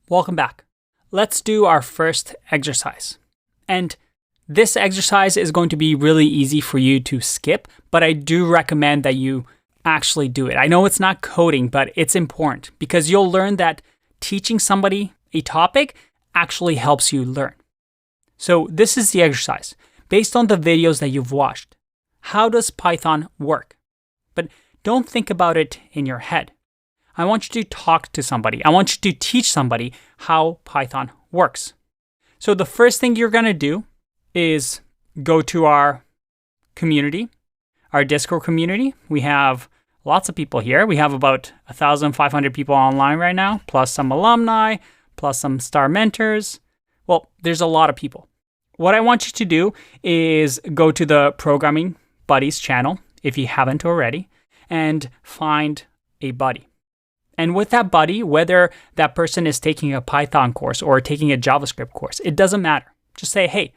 Welcome back. Let's do our first exercise. And this exercise is going to be really easy for you to skip, but I do recommend that you actually do it. I know it's not coding, but it's important because you'll learn that teaching somebody a topic actually helps you learn. So this is the exercise. Based on the videos that you've watched, how does Python work? But don't think about it in your head. I want you to talk to somebody. I want you to teach somebody how Python works. So the first thing you're going to do is go to our community, our Discord community. We have lots of people here. We have about 1,500 people online right now, plus some alumni, plus some star mentors. Well, there's a lot of people. What I want you to do is go to the Programming Buddies channel, if you haven't already, and find a buddy. And with that buddy, whether that person is taking a Python course or taking a JavaScript course, it doesn't matter. Just say, hey,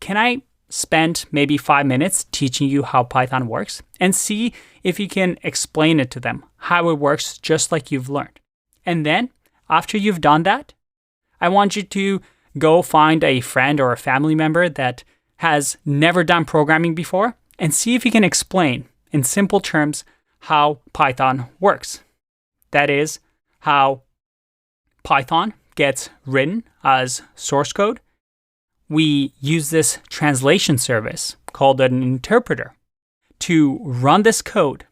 can I spend maybe 5 minutes teaching you how Python works? And see if you can explain it to them, how it works just like you've learned. And then, after you've done that, I want you to go find a friend or a family member that has never done programming before and see if you can explain in simple terms how Python works. That is how Python gets written as source code. We use this translation service called an interpreter to run this code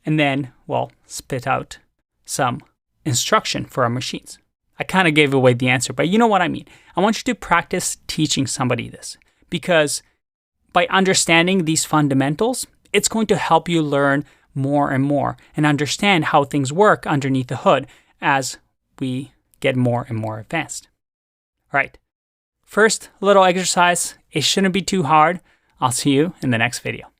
and then, spit out some instruction for our machines. I kind of gave away the answer, but you know what I mean. I want you to practice teaching somebody this because by understanding these fundamentals, it's going to help you learn more and more and understand how things work underneath the hood as we get more and more advanced. All right. First little exercise. It shouldn't be too hard. I'll see you in the next video.